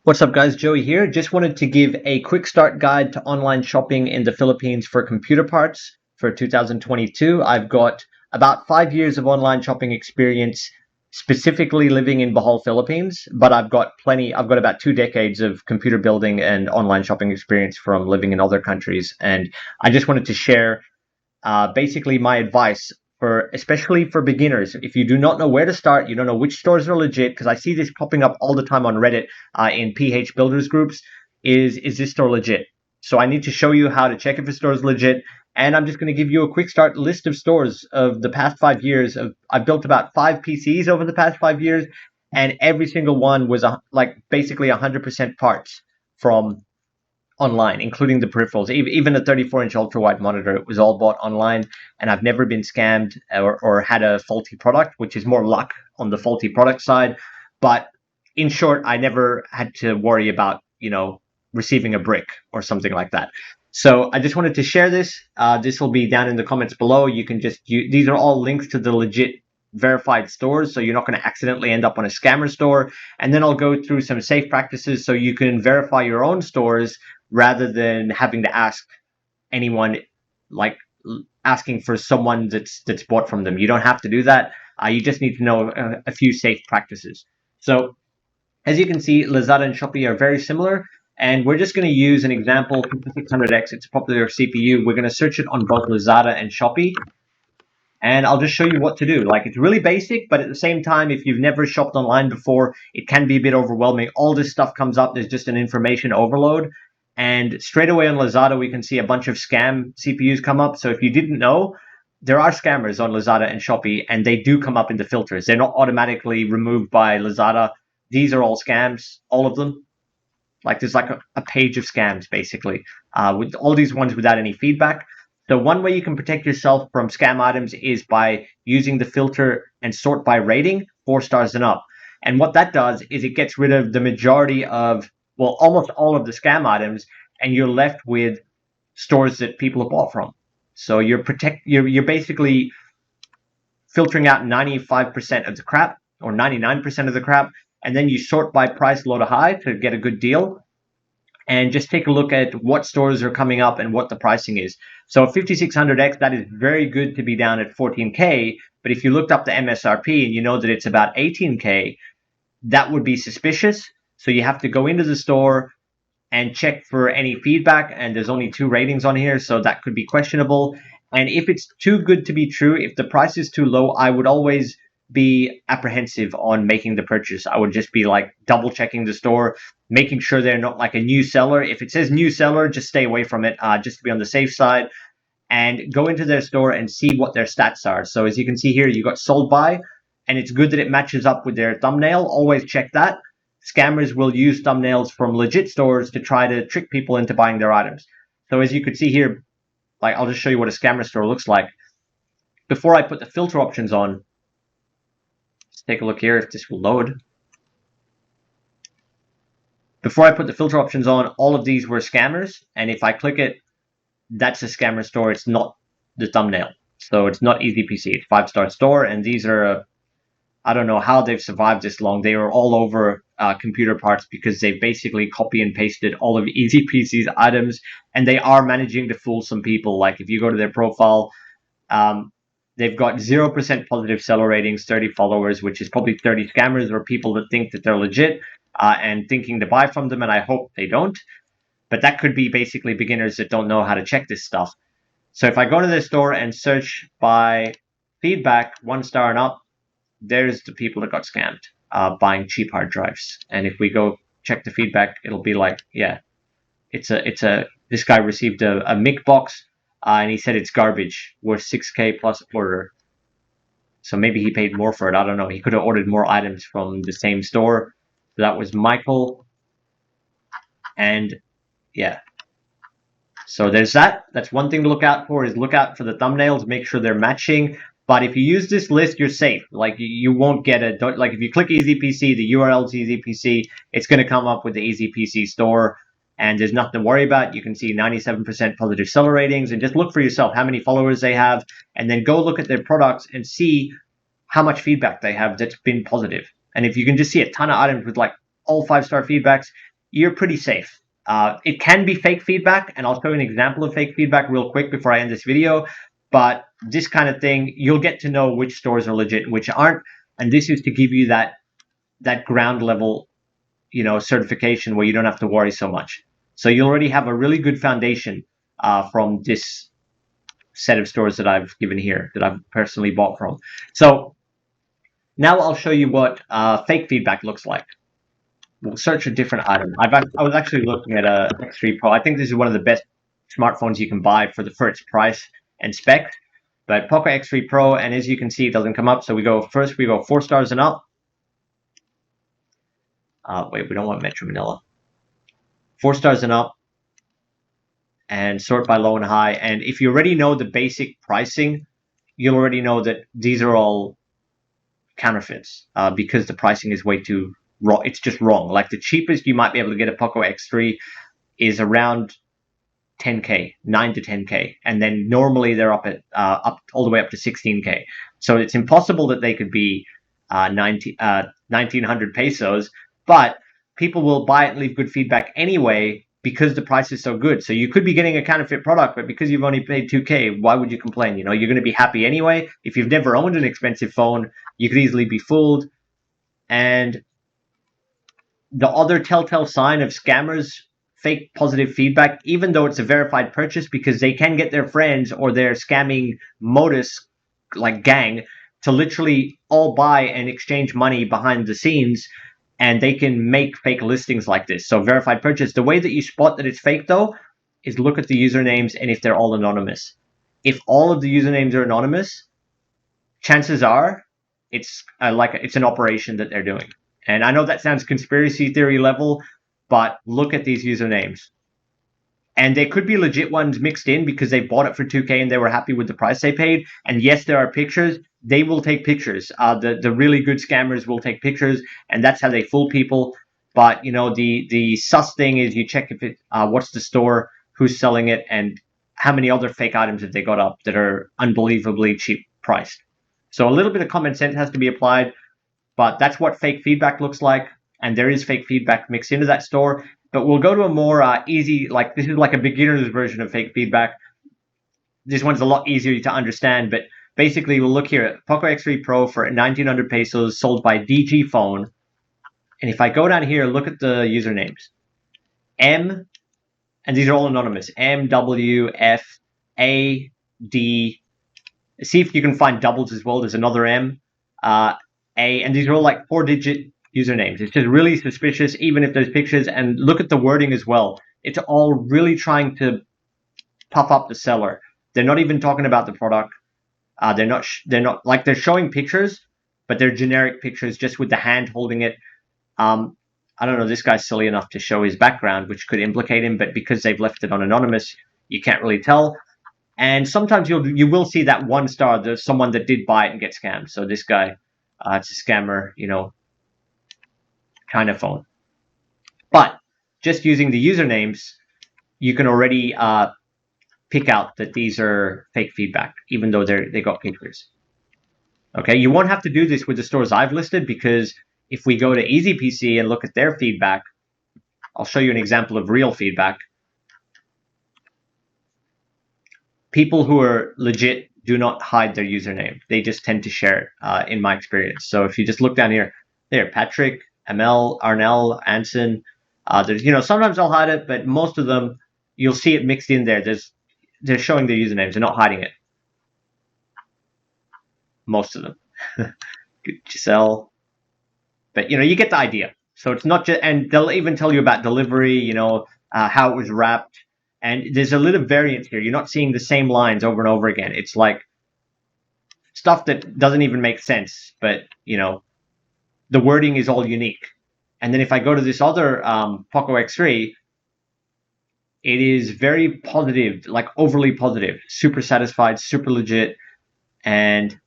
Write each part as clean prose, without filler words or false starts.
What's up guys, Joey here. Just wanted to give a quick start guide to online shopping in the Philippines for computer parts for 2022. I've got about 5 years of online shopping experience, specifically living in Bohol, Philippines, but I've got about 2 decades of computer building and online shopping experience from living in other countries. And I just wanted to share basically my advice for especially for beginners. If you do not know where to start, you don't know which stores are legit, because I see this popping up all the time on Reddit in PH builders groups. Is this store legit? So I need to show you how to check if a store is legit. And I'm just going to give you a quick start list of stores of the past 5 years. I've built about 5 PCs over the past 5 years, and every single one was basically 100% parts from online, including the peripherals. Even a 34-inch ultra-wide monitor, it was all bought online, and I've never been scammed or had a faulty product, which is more luck on the faulty product side. But in short, I never had to worry about, receiving a brick or something like that. So I just wanted to share this. This will be down in the comments below. You can these are all links to the legit verified stores, so you're not going to accidentally end up on a scammer store. And then I'll go through some safe practices so you can verify your own stores rather than having to ask anyone, like asking for someone that's bought from them. You don't have to do that. You just need to know a few safe practices. So as you can see, Lazada and Shopee are very similar, and we're just going to use an example, 5600X. It's a popular CPU. We're going to search it on both Lazada and Shopee, and I'll just show you what to do. Like, it's really basic, but at the same time, if you've never shopped online before, it can be a bit overwhelming. All this stuff comes up. There's just an information overload. And straight away on Lazada, we can see a bunch of scam CPUs come up. So if you didn't know, there are scammers on Lazada and Shopee, and they do come up in the filters. They're not automatically removed by Lazada. These are all scams, all of them. Like, there's like a page of scams, basically, with all these ones without any feedback. So one way you can protect yourself from scam items is by using the filter and sort by rating, 4 stars and up. And what that does is it gets rid of the majority of, well, almost all of the scam items, and you're left with stores that people have bought from. So you're basically filtering out 95% of the crap, or 99% of the crap, and then you sort by price low to high to get a good deal. And just take a look at what stores are coming up and what the pricing is. So 5600X, that is very good to be down at 14K, but if you looked up the MSRP and you know that it's about 18K, that would be suspicious. So you have to go into the store and check for any feedback, and there's only 2 ratings on here, so that could be questionable. And if it's too good to be true, if the price is too low, I would always be apprehensive on making the purchase. I would just be like double checking the store, making sure they're not like a new seller. If it says new seller, just stay away from it, just to be on the safe side, and go into their store and see what their stats are. So as you can see here, you got sold by, and it's good that it matches up with their thumbnail. Always check that. Scammers will use thumbnails from legit stores to try to trick people into buying their items. So as you can see here, like, I'll just show you what a scammer store looks like. Before I put the filter options on, let's take a look here if this will load. Before I put the filter options on, all of these were scammers, and if I click it, that's a scammer store. It's not the thumbnail. So it's not Easy PC. It's 5-star store, and these are, I don't know how they've survived this long. They are all over computer parts because they basically copy and pasted all of Easy PC's items, and they are managing to fool some people. Like, if you go to their profile, they've got 0% positive seller ratings, 30 followers, which is probably 30 scammers or people that think that they're legit and thinking to buy from them, and I hope they don't. But that could be basically beginners that don't know how to check this stuff. So if I go to the store and search by feedback, 1 star and up, there's the people that got scammed buying cheap hard drives. And if we go check the feedback, it'll be like, yeah, this guy received a mic box, and he said it's garbage, worth 6K plus order. So maybe he paid more for it. I don't know. He could have ordered more items from the same store. So that was Michael. And yeah. So there's that. That's one thing to look out for, is look out for the thumbnails, make sure they're matching. But if you use this list, you're safe. Like, you won't get like, if you click Easy PC, the URL's Easy PC, it's going to come up with the Easy PC store, and there's nothing to worry about. You can see 97% positive seller ratings, and just look for yourself how many followers they have, and then go look at their products and see how much feedback they have that's been positive. And if you can just see a ton of items with like all 5-star feedbacks, you're pretty safe. It can be fake feedback, and I'll show you an example of fake feedback real quick before I end this video. But this kind of thing, you'll get to know which stores are legit and which aren't. And this is to give you that ground level, certification where you don't have to worry so much. So you already have a really good foundation from this set of stores that I've given here, that I've personally bought from. So now I'll show you what fake feedback looks like. We'll search a different item. I was actually looking at a X3 Pro. I think this is one of the best smartphones you can buy for its price and specs. But Poco X3 Pro, and as you can see, it doesn't come up. So we go 4 stars and up. Wait, we don't want Metro Manila. 4 stars and up. And sort by low and high. And if you already know the basic pricing, you'll already know that these are all counterfeits because the pricing is way too wrong. It's just wrong. Like the cheapest you might be able to get a Poco X3 is around 10K, 9 to 10K, and then normally they're up at up all the way up to 16K. So it's impossible that they could be 1900 pesos, but people will buy it and leave good feedback anyway because the price is so good. So you could be getting a counterfeit product, but because you've only paid 2K, why would you complain? You're going to be happy anyway. If you've never owned an expensive phone, you could easily be fooled. And the other telltale sign of scammers fake positive feedback, even though it's a verified purchase, because they can get their friends or their scamming modus like gang to literally all buy and exchange money behind the scenes, and they can make fake listings like this. So verified purchase. The way that you spot that it's fake though is look at the usernames and if they're all anonymous. If all of the usernames are anonymous, chances are it's it's an operation that they're doing. And I know that sounds conspiracy theory level, but look at these usernames. And there could be legit ones mixed in because they bought it for 2K and they were happy with the price they paid. And yes, there are pictures. They will take pictures. The really good scammers will take pictures, and that's how they fool people. But the sus thing is you check if it what's the store, who's selling it, and how many other fake items have they got up that are unbelievably cheap priced. So a little bit of common sense has to be applied, but that's what fake feedback looks like. And there is fake feedback mixed into that store. But we'll go to a more easy, this is like a beginner's version of fake feedback. This one's a lot easier to understand, but basically we'll look here at Poco X3 Pro for 1900 pesos, sold by DG Phone. And if I go down here, look at the usernames. M, and these are all anonymous, M, W, F, A, D. See if you can find doubles as well. There's another M, A, and these are all like 4-digit usernames. It's just really suspicious, even if there's pictures. And look at the wording as well. It's all really trying to puff up the seller. They're not even talking about the product. They're not like they're showing pictures, but they're generic pictures just with the hand holding it. I don't know. This guy's silly enough to show his background, which could implicate him, but because they've left it on anonymous, you can't really tell. And sometimes you will see that 1 star. There's someone that did buy it and get scammed. So this guy, it's a scammer, kind of phone. But just using the usernames, you can already pick out that these are fake feedback, even though they got pictures. Okay, you won't have to do this with the stores I've listed, because if we go to EasyPC and look at their feedback, I'll show you an example of real feedback. People who are legit do not hide their username. They just tend to share it, in my experience. So if you just look down here, there, Patrick, ML, Arnell, Anson, there's, sometimes I'll hide it, but most of them, you'll see it mixed in there. They're showing their usernames. They're not hiding it. Most of them. Giselle. But, you get the idea. So it's not just, and they'll even tell you about delivery, how it was wrapped. And there's a little variance here. You're not seeing the same lines over and over again. It's like stuff that doesn't even make sense, but, the wording is all unique. And then if I go to this other Poco X3, it is very positive, like overly positive, super satisfied, super legit, and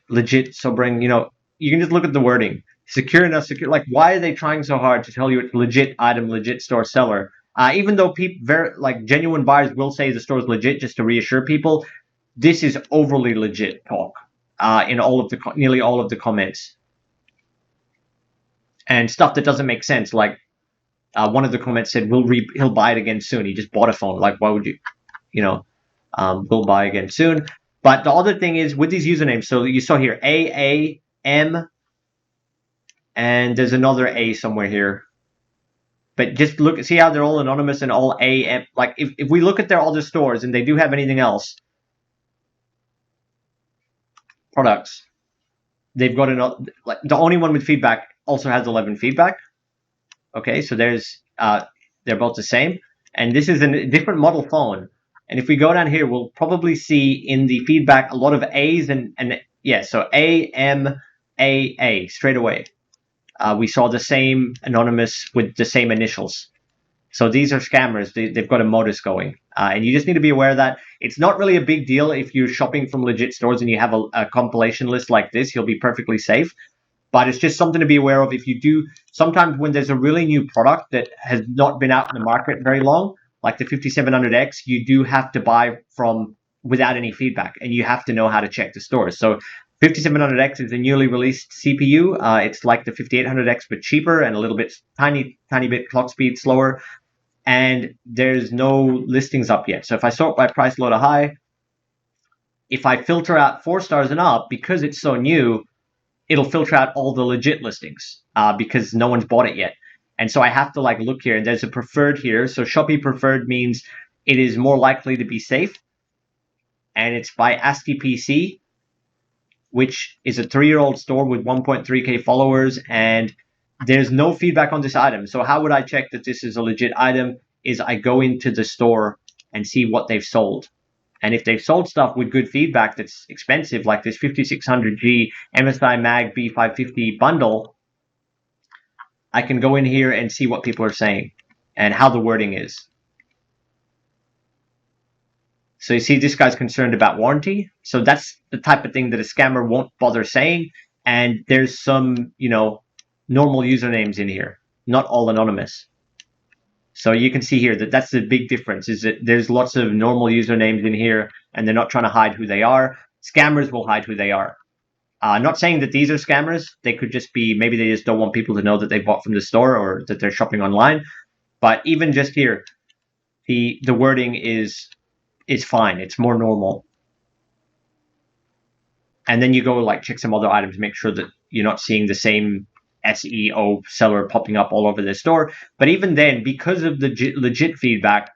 legit. So you can just look at the wording. Secure enough, secure. Like, why are they trying so hard to tell you it's legit item, legit store seller? Even though genuine buyers will say the store is legit just to reassure people, this is overly legit talk in nearly all of the comments. And stuff that doesn't make sense, like one of the comments said, he'll buy it again soon. He just bought a phone. Like, why would you, will buy again soon. But the other thing is with these usernames, so you saw here AAM, and there's another A somewhere here. But just look, see how they're all anonymous and all AM. Like if we look at their other stores and they do have anything else, products, they've got another. Like the only one with feedback also has 11 feedback. Okay, so there's they're both the same, and this is a different model phone. And if we go down here, we'll probably see in the feedback a lot of A's and yeah, so AMAA straight away. We saw the same anonymous with the same initials. So these are scammers. They've got a modus going. And you just need to be aware of that. It's not really a big deal if you're shopping from legit stores and you have a compilation list like this. You'll be perfectly safe. But it's just something to be aware of if you do. Sometimes when there's a really new product that has not been out in the market very long, like the 5700X, you do have to buy from without any feedback. And you have to know how to check the stores. So 5700X is a newly released CPU. It's like the 5800X, but cheaper and a little bit tiny bit clock speed slower. And there's no listings up yet. So if I sort by price low to high, if I filter out 4 stars and up, because it's so new, it'll filter out all the legit listings because no one's bought it yet. And so I have to like look here, and there's a preferred here. So Shopee preferred means it is more likely to be safe. And it's by ASCII PC, which is a 3-year-old store with 1.3K followers, and there's no feedback on this item. So how would I check that this is a legit item? Is I go into the store and see what they've sold. And if they've sold stuff with good feedback that's expensive, like this 5600G MSI Mag B550 bundle, I can go in here and see what people are saying and how the wording is. So you see this guy's concerned about warranty. So that's the type of thing that a scammer won't bother saying. And there's some, normal usernames in here, not all anonymous. So you can see here that that's the big difference, is that there's lots of normal usernames in here and they're not trying to hide who they are. Scammers will hide who they are. Not saying that these are scammers. They could just be, maybe they just don't want people to know that they bought from the store or that they're shopping online. But even just here, the wording is fine. It's more normal. And then you go like check some other items, make sure that you're not seeing the same SEO seller popping up all over the store. But even then, because of the legit feedback,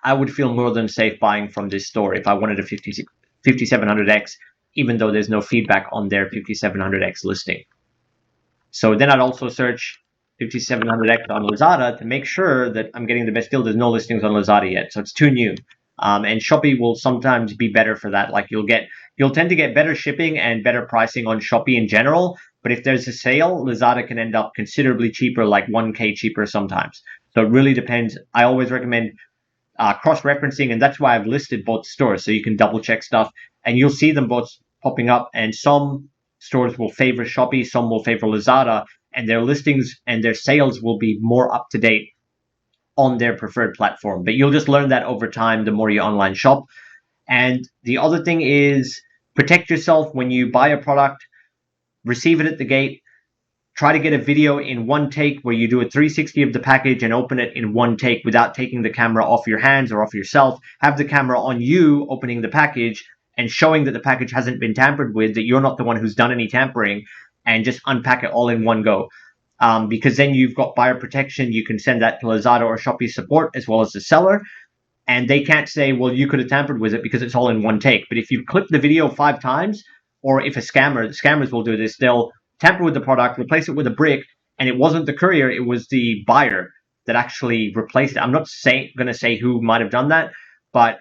I would feel more than safe buying from this store if I wanted a 5700X, even though there's no feedback on their 5700X listing. So then I'd also search 5700X on Lazada to make sure that I'm getting the best deal. There's no listings on Lazada yet, so it's too new. And Shopee will sometimes be better for that. Like you'll tend to get better shipping and better pricing on Shopee in general. But if there's a sale, Lazada can end up considerably cheaper, like 1K cheaper sometimes. So it really depends. I always recommend cross-referencing, and that's why I've listed both stores, so you can double-check stuff. And you'll see them both popping up, and some stores will favor Shopee, some will favor Lazada, and their listings and their sales will be more up-to-date on their preferred platform. But you'll just learn that over time the more you online shop. And the other thing is protect yourself when you buy a product. Receive it at the gate. Try to get a video in one take where you do a 360 of the package and open it in one take without taking the camera off your hands or off yourself. Have the camera on you opening the package and showing that the package hasn't been tampered with, that you're not the one who's done any tampering, and just unpack it all in one go. Because then you've got buyer protection. You can send that to Lazada or Shopee support as well as the seller. And they can't say, well, you could have tampered with it because it's all in one take. But if you clip the video 5 times, or if scammers will do this, they'll tamper with the product, replace it with a brick, and it wasn't the courier, it was the buyer that actually replaced it. I'm not going to say who might have done that, but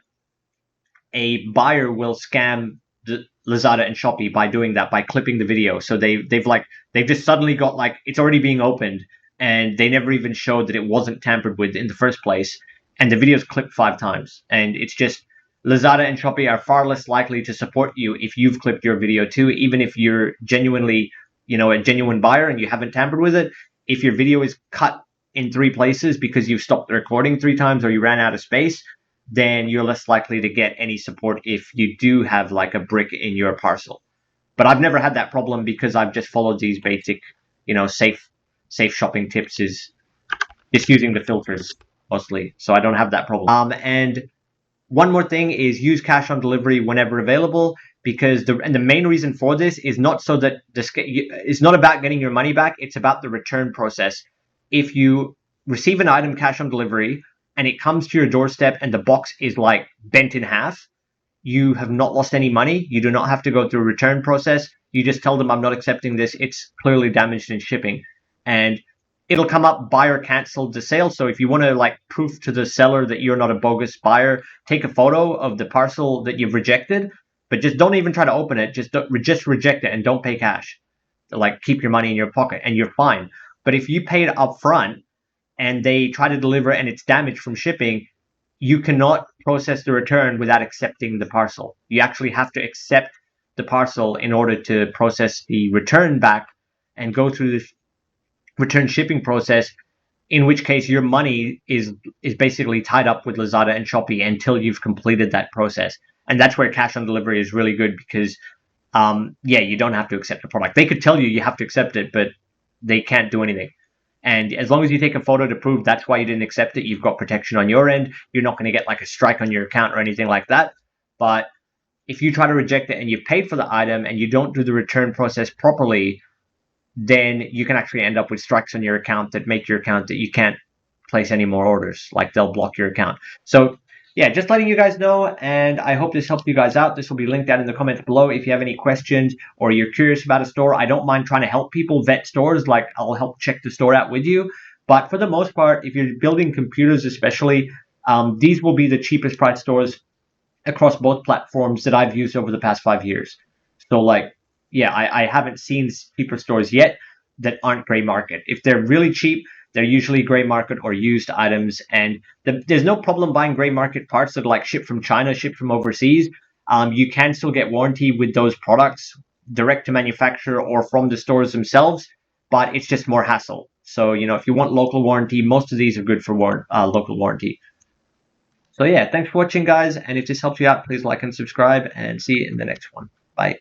a buyer will scam the Lazada and Shopee by doing that, by clipping the video. So they've just suddenly got like, it's already being opened, and they never even showed that it wasn't tampered with in the first place, and the video's clipped 5 times. And it's just, Lazada and Shopee are far less likely to support you if you've clipped your video too, even if you're genuinely, a genuine buyer and you haven't tampered with it. If your video is cut in 3 places because you've stopped the recording 3 times or you ran out of space, then you're less likely to get any support if you do have like a brick in your parcel. But I've never had that problem because I've just followed these basic, safe shopping tips. just using the filters mostly, so I don't have that problem. And one more thing is use cash on delivery whenever available, because the main reason for this is not so that it's not about getting your money back. It's about the return process. If you receive an item cash on delivery and it comes to your doorstep and the box is like bent in half, you have not lost any money. You do not have to go through a return process. You just tell them, I'm not accepting this. It's clearly damaged in shipping. And it'll come up buyer canceled the sale. So if you want to like proof to the seller that you're not a bogus buyer, take a photo of the parcel that you've rejected, but just don't even try to open it. Just reject it and don't pay cash. Like keep your money in your pocket and you're fine. But if you pay it up front and they try to deliver and it's damaged from shipping, you cannot process the return without accepting the parcel. You actually have to accept the parcel in order to process the return back and go through this return shipping process, in which case your money is basically tied up with Lazada and Shopee until you've completed that process. And that's where cash on delivery is really good, because yeah, you don't have to accept the product. They could tell you have to accept it, but they can't do anything. And as long as you take a photo to prove that's why you didn't accept it, you've got protection on your end. You're not going to get like a strike on your account or anything like that. But if you try to reject it and you've paid for the item and you don't do the return process properly, then you can actually end up with strikes on your account that make your account that you can't place any more orders. Like they'll block your account. So yeah, just letting you guys know, and I hope this helped you guys out. This will be linked down in the comments below if you have any questions or you're curious about a store. I don't mind trying to help people vet stores. Like I'll help check the store out with you. But for the most part, if you're building computers especially, these will be the cheapest price stores across both platforms that I've used over the past 5 years. So like, yeah, I haven't seen cheaper stores yet that aren't gray market. If they're really cheap, they're usually gray market or used items, and there's no problem buying gray market parts that are like shipped from China, shipped from overseas. You can still get warranty with those products direct to manufacturer or from the stores themselves, but it's just more hassle. So, you know, if you want local warranty, most of these are good for local warranty. So yeah, thanks for watching, guys. And if this helps you out, please like and subscribe, and see you in the next one. Bye.